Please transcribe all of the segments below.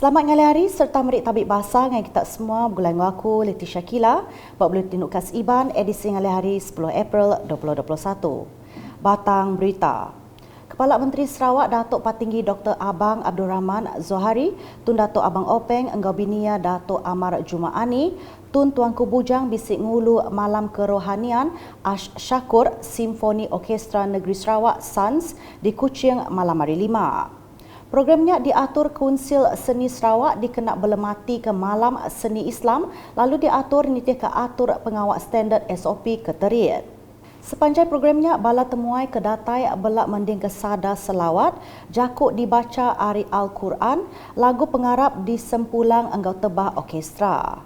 Selamat ngali hari serta merik tabik bahasa dengan kita semua bergulai dengan aku Leticia Kila buat Buletin Ukas Iban edisi ngali hari 10 April 2021. Batang berita. Kepala Menteri Sarawak Datuk Patinggi Dr. Abang Abdul Rahman Zohari, Tun Datuk Abang Openg Enggau Binia Datuk Amar Jumaani, Tun Tuanku Bujang Bisik Ngulu Malam Kerohanian Ash Syakur Simfoni Orkestra Negeri Sarawak SANS di Kuching malam hari 5. Programnya diatur Konsil Seni Sarawak dikenak belemati ke Malam Seni Islam lalu diatur nitih ke atur pengawal standard SOP keterit. Sepanjang programnya bala temuai kedatai belak mending ke sada selawat, jakuk dibaca ari Al-Quran, lagu pengarap di sempulang enggau tebah orkestra.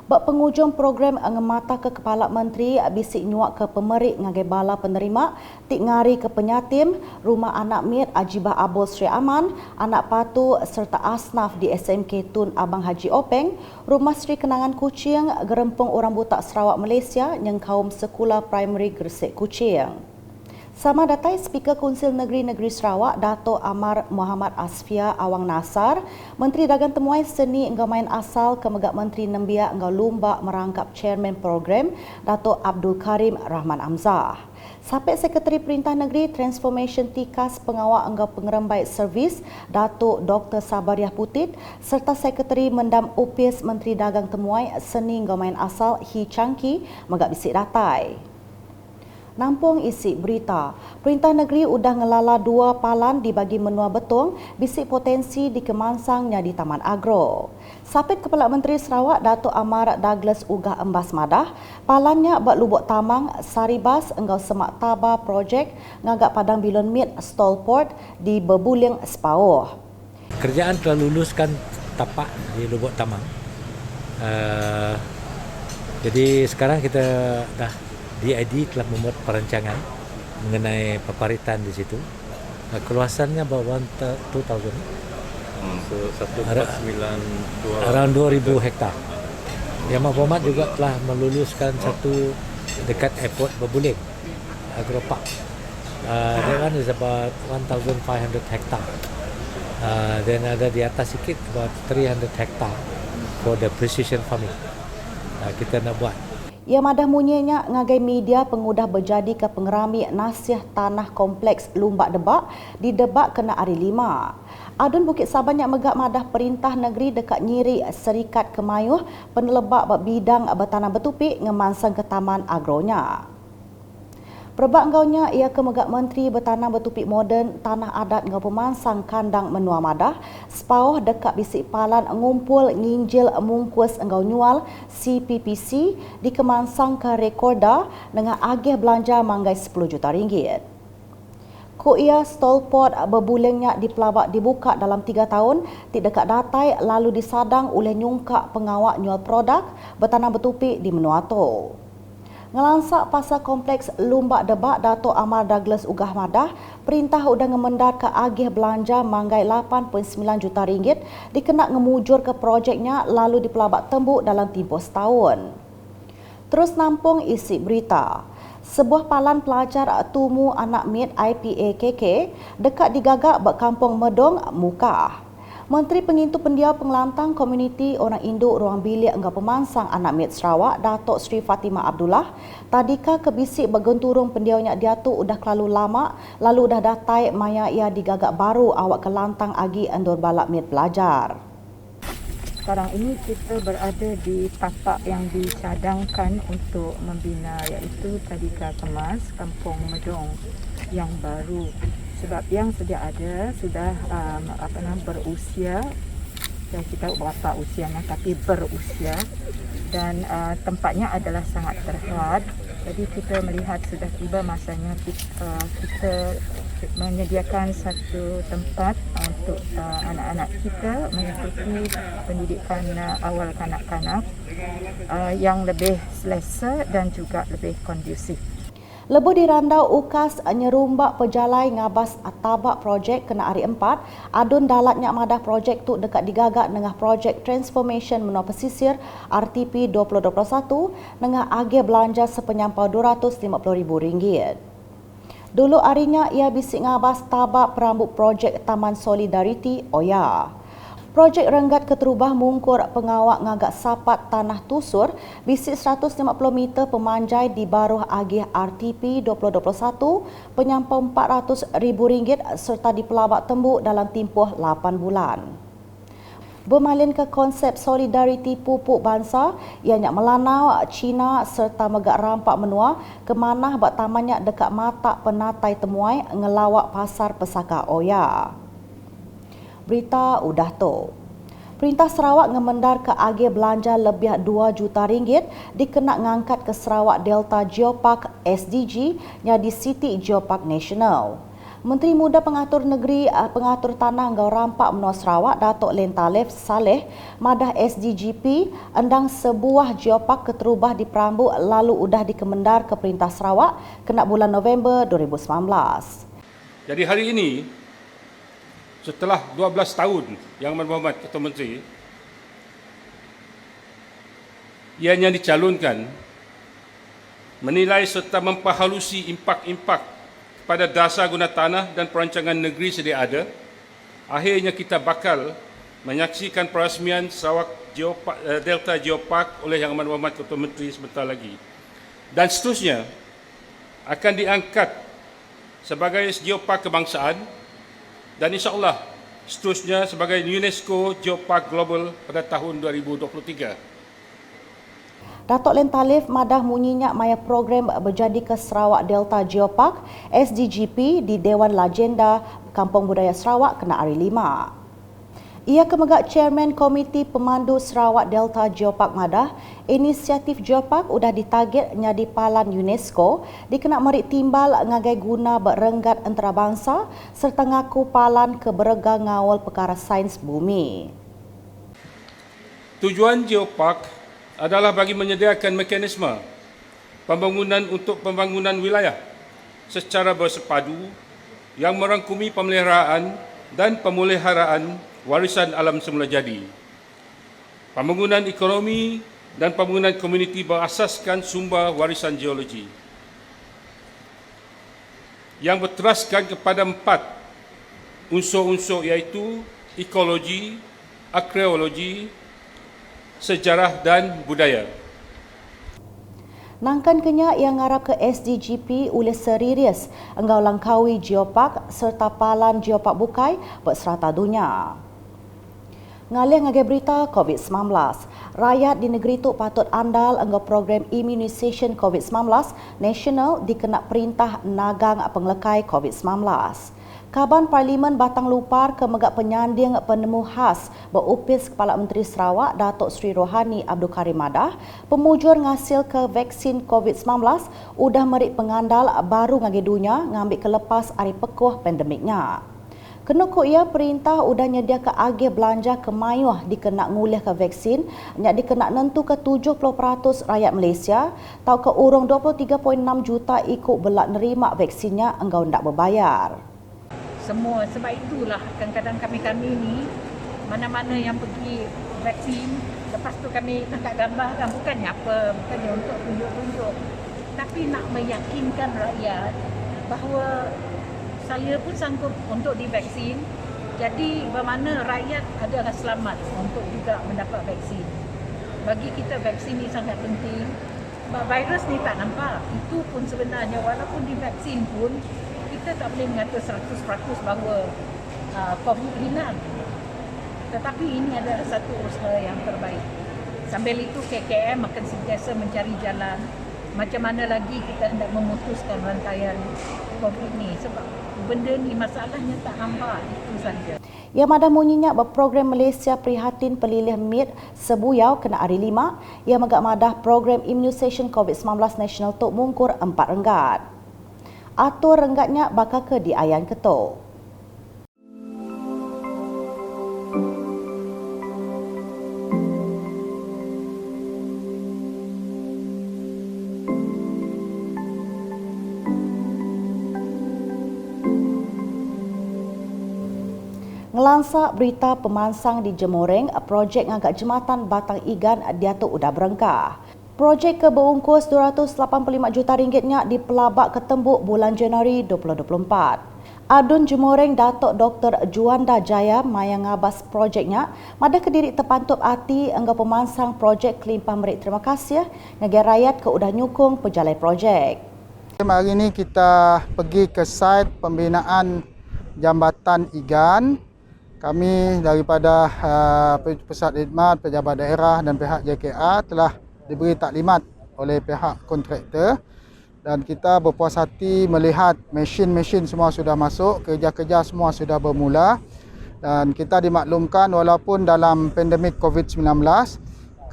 Bak penghujung program ngemata ke Kepala Menteri bisik nyuak ke pemerik ngagai bala penerima, tik ngari ke penyatim, rumah anak mit Ajibah Abul Sri Aman, anak patu serta asnaf di SMK Tun Abang Haji Openg, rumah Sri Kenangan Kuching, Gerempung Orang Butak Sarawak Malaysia, yang kaum sekolah primary Gresik Kuching. Sama datai Speaker Konsil Negeri-Negeri Sarawak, Dato' Amar Muhammad Asfia Awang Nasar, Menteri Dagang Temuai Seni Enggau Main Asal Kemegak Menteri Nembia Enggau Lumba merangkap Chairman Program, Dato' Abdul Karim Rahman Amzah. Sapek Sekretari Perintah Negeri Transformation Tikas Pengawal Enggau Pengerembai Servis, Dato' Dr. Sabariah Putit, serta Sekretari Mendam UPIS Menteri Dagang Temuai Seni Enggau Main Asal Hi Changki megak bisik datai. Nampung isi berita, Perintah Negeri udah ngelala 2 palan dibagi menua betong bisik potensi di kemansangnya di Taman Agro. Sapit Kepala Menteri Sarawak Datuk Amar Douglas Ugah Embas Madah, palannya bak lubuk tamang Saribas Enggau Semak Taba projek ngagak Padang Bilon Mit Stallport di Bebuling Sepauh. Kerjaan telah luluskan tapak di lubuk tamang. Jadi sekarang kita dah DID telah membuat perancangan mengenai paparitan di situ. Keluasannya about 2,000. So 1492. Around 2,000 hektar. Yang Mahfumat juga telah meluluskan satu dekat airport Bebuling, Agropark. That one is about 1,500 hektar. Then ada di atas sikit about 300 hektar for the precision farming. Kita nak buat. Ia madah munyanya ngagai media pengudah berjadi ke pengerami nasiah tanah kompleks Lumbak Debak di Debak kena hari 5. Adun Bukit Saban yang megak madah Perintah Negeri dekat nyiri Serikat Kemayuh penelebak bidang bertanam betupik ngemansang ke Taman Agronya. Perbak engkaunya ia ke megak Menteri Bertanam Betupik Moden Tanah Adat ngau pemansang kandang menua madah sepauh dekat bisik palan ngumpul nginjil mungkus engkau nyual CPPC di kemansang ke rekorda dengan agih belanja manggai 10 juta ringgit. Ko ia stallport berbulingnya di Pelabak dibuka dalam 3 tahun tidak dekat datai lalu disadang oleh nyungkak pengawak nyual produk bertanam betupik di menua tu. Ngelansak pasal kompleks Lumbak Debak Datuk Amar Douglas Ugah Madah, perintah udah ngemendar ke agih belanja manggai 8.9 juta ringgit dikenak ngemujur ke projeknya lalu di Pelabak Tembuk dalam tempoh setahun. Terus nampung isi berita. Sebuah palan pelajar tumu anak mit IPAKK dekat digagak berkampung Medong Mukah. Menteri Pengintu Pendiau Pengelantang Komuniti Orang Induk Ruang Bilik Enggau Pemansang Anak Mit Sarawak, Datuk Sri Fatimah Abdullah, tadika kebisik bergenturung pendiaunya dia tu udah kelalu lama, lalu udah datai maya ia digagak baru awak kelantang agi endor balak mit belajar. Sekarang ini kita berada di tapak yang dicadangkan untuk membina iaitu Tadika Kemas Kampung Medong yang baru. Sebab yang sedia ada sudah berusia, dan kita berapa usianya tapi berusia dan tempatnya adalah sangat terhad. Jadi kita melihat sudah tiba masanya kita menyediakan satu tempat untuk anak-anak kita mengikuti pendidikan awal kanak-kanak yang lebih selesa dan juga lebih kondusif. Lebu di randau ukas nyerumbak pejalai ngabas tabak projek kena hari 4, adun dalatnya madah projek tu dekat digagak dengan projek Transformation Menua Pesisir RTP 2021 dengan agih belanja sepenyampau RM250,000. Dulu harinya ia bisik ngabas tabak perambut projek Taman Solidariti Oya. Projek Renggat Keterubah Mungkur Pengawak Ngagak Sapat Tanah Tusur bisik 150 meter pemanjai di Baruh Agih RTP 2021 penyampung RM400,000 serta dipelabak tembuk dalam tempoh 8 bulan. Bermalin ke konsep solidariti pupuk bangsa yang melanau Cina serta megak rampak menua kemanah bak tamannya dekat mata penatai temuai ngelawak pasar pesaka Oya. Berita udah tu. Perintah Sarawak ngemendar ke agih belanja lebih RM2 juta dikenak ngangkat ke Sarawak Delta Geopark SDG yang di Siti Geopark Nasional. Menteri Muda Pengatur Negeri Pengatur Tanah Ngau Rampak Menua Sarawak Datuk Len Talif Saleh madah SDGP endang sebuah geopark keterubah di Perambu lalu udah dikemendar ke Perintah Sarawak kena bulan November 2019. Jadi hari ini setelah 12 tahun Yang Amat Berhormat Ketua Menteri ianya dicalonkan menilai serta memperhalusi impak-impak pada dasar guna tanah dan perancangan negeri sedia ada, akhirnya kita bakal menyaksikan perasmian Sarawak Delta Geopark oleh Yang Amat Berhormat Ketua Menteri sebentar lagi. Dan seterusnya akan diangkat sebagai geopark kebangsaan dan insya-Allah seterusnya sebagai UNESCO Geopark Global pada tahun 2023. Datuk Len Talif madah munyinya maya program berjadi ke Sarawak Delta Geopark SDGP di Dewan Legenda Kampung Budaya Sarawak kena hari 5. Ia kemegak Chairman Komiti Pemandu Sarawak Delta Geopark madah, inisiatif Geopark udah ditarget nyadi palan UNESCO dikenak merik timbal ngagai guna berenggat antarabangsa serta ngaku palan ke berega ngawal perkara sains bumi. Tujuan Geopark adalah bagi menyediakan mekanisme pembangunan untuk pembangunan wilayah secara bersepadu yang merangkumi pemeliharaan dan pemuliharaan warisan alam semula jadi, pembangunan ekonomi dan pembangunan komuniti berasaskan sumber warisan geologi yang berteraskan kepada 4 unsur-unsur iaitu ekologi, arkeologi, sejarah dan budaya. Nangkan kenya yang ngarap ke SDGP oleh serius enggau langkaui geopark serta palan geopark bukai berserata dunia. Ngalih ngagai berita COVID-19, rakyat di negeri itu patut andal enggau program immunisation COVID-19 nasional dikenak perintah nagang penglekai COVID-19. Kaban Parlimen Batang Lupar kemegak penyanding penemu khas berupis Kepala Menteri Sarawak Datuk Seri Rohani Abdul Karim Madah, pemujur ngasil ke vaksin COVID-19 udah merik pengandal baru ngagi dunia ngambil kelepas hari pekuh pandemiknya. Kenoko ia perintah udah nyedia ke agih belanja kemayuh dikenak ngulih ke vaksin nyak dikenak nentu ke 70% rakyat Malaysia tau ke urung 23.6 juta ikut belak nerima vaksinnya enggau ndak berbayar. Semua sebab itulah kadang-kadang kami ni mana-mana yang pergi vaksin, lepas tu kami tangkap gambar kan, bukannya untuk tunjuk-tunjuk, tapi nak meyakinkan rakyat bahawa saya pun sanggup untuk divaksin. Jadi bermakna rakyat adalah selamat untuk juga mendapat vaksin. Bagi kita vaksin ni sangat penting. Sebab virus ni tak nampak. Itu pun sebenarnya walaupun divaksin pun kita tak boleh mengata 100% bahawa COVID hilang. Tetapi ini adalah satu usaha yang terbaik. Sambil itu KKM akan sentiasa mencari jalan macam mana lagi kita hendak memutuskan rantaian COVID ni. Sebab benda ni masalahnya tak hampa, itu saja. Yang madah munyinya berprogram Malaysia Prihatin Pelilih MIT Sebuyau kena hari 5, yang megak madah program immunisation COVID-19 nasional Tok Mungkur RM4. Atur renggatnya bakal ke di Ayan Ketuk. Ngelansak berita pemansang di Jemoreng, projek ngagak jematan Batang Igan diatuk udah berengkah. Projek ke berungkus RM285 juta ringgitnya dipelabak ke tembuk bulan Januari 2024. Adun Jemoreng Datuk Dr. Juanda Jaya mayang ngabas projeknya mada kediri terpantup hati angga pemansang projek kelimpah merik terima kasih negara rakyat ke udah nyukung pejalai projek. Hari ini kita pergi ke site pembinaan jambatan Igan. Kami daripada Pusat Khidmat Pejabat Daerah dan pihak JKA telah diberi taklimat oleh pihak kontraktor dan kita berpuas hati melihat mesin-mesin semua sudah masuk, kerja-kerja semua sudah bermula dan kita dimaklumkan walaupun dalam pandemik COVID-19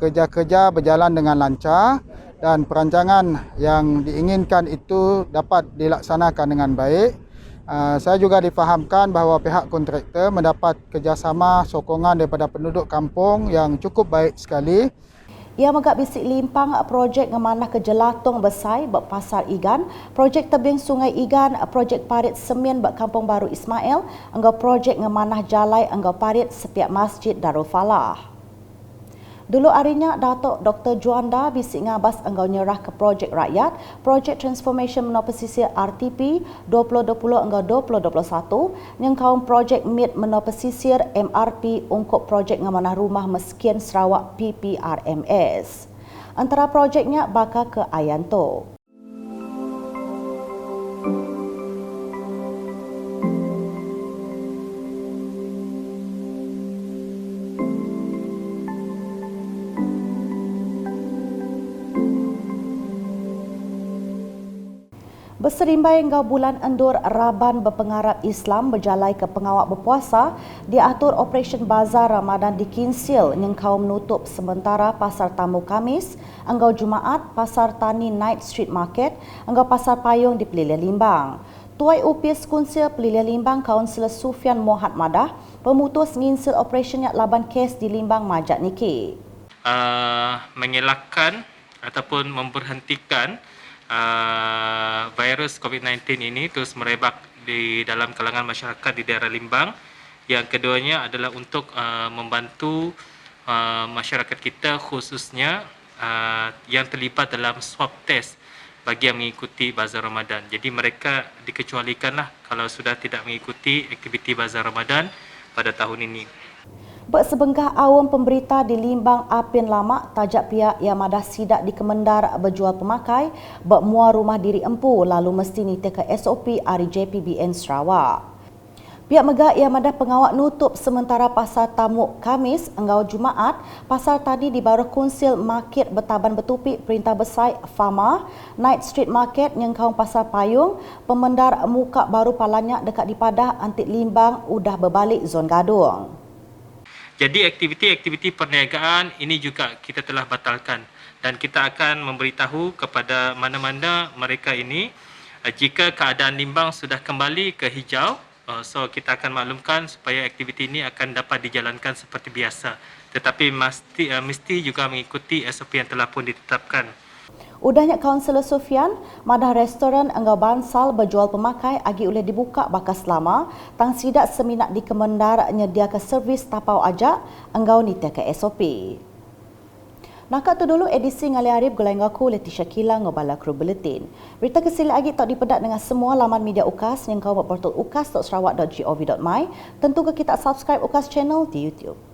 kerja-kerja berjalan dengan lancar dan perancangan yang diinginkan itu dapat dilaksanakan dengan baik. Saya juga difahamkan bahawa pihak kontraktor mendapat kerjasama sokongan daripada penduduk kampung yang cukup baik sekali. Ia megak bisik limpang projek ngemanah ke Jelatong Besai bak Pasar Igan, projek tebing Sungai Igan, projek parit semen bak Kampung Baru Ismail, anggo projek ngemanah jalai anggo parit sepiak Masjid Darul Falah. Dulu harinya Datuk Dr. Juanda bisik ngabas anggo nyerah ke projek rakyat, projek transformation menua pesisir RTP 2020 anggo 2021, yang kaum projek MIT menua pesisir MRP ungkup projek ngamanah rumah meskian Sarawak PPRMS. Antara projeknya bakal ke Ayanto. Berserimbai hingga bulan endur Raban berpengarap Islam berjalai ke pengawak berpuasa, diatur operasi bazar Ramadan di Kinsil yang kaum nutup sementara Pasar Tamu Kamis, anggau Jumaat, Pasar Tani Night Street Market, anggau Pasar Payung di Pelilian Limbang. Tuai Upis Kunsil Pelilian Limbang Kaunselor Sufian Mohad Madah pemutus nginsil operasinya laban kes di Limbang Majak Niki. Mengelakkan ataupun memberhentikan virus COVID-19 ini terus merebak di dalam kalangan masyarakat di daerah Limbang. Yang keduanya adalah untuk membantu masyarakat kita khususnya yang terlibat dalam swab test bagi yang mengikuti Bazar Ramadan. Jadi mereka dikecualikanlah kalau sudah tidak mengikuti aktiviti Bazar Ramadan pada tahun ini. Bersebengkah awam pemberita di Limbang Apin Lama tajak pihak yang madah sidak di Kemendar berjual pemakai bermuar rumah diri empu lalu mesti nita ke SOP RJPBN Sarawak. Pihak megak yang madah pengawak nutup sementara Pasar Tamu Kamis enggau Jumaat, Pasar Tani di Baru Kunsil Market Betaban Betupik Perintah Besar Fama, Night Street Market yang kaum Pasar Payung, pemendar muka baru palanyak dekat di Padah Antik Limbang udah berbalik zon gadung. Jadi aktiviti-aktiviti perniagaan ini juga kita telah batalkan dan kita akan memberitahu kepada mana-mana mereka ini jika keadaan Limbang sudah kembali ke hijau, so kita akan maklumkan supaya aktiviti ini akan dapat dijalankan seperti biasa, tetapi mesti juga mengikuti SOP yang telah pun ditetapkan. Udahnya Kaunselor Sufian, madah restoran enggau bansal berjual pemakai agi boleh dibuka bakas lama, tang sidak seminat di Kemendar nyedia ke servis tapau ajak, enggau nita ke SOP. Nakak tu dulu edisi ngali Arif gulai ngaku Leticia Kila ngobala kru buletin. Berita kesili lagi tak dipedak dengan semua laman media UKAS yang kau buat portal ukas.sarawak.gov.my. Tentu ke kita subscribe UKAS channel di YouTube.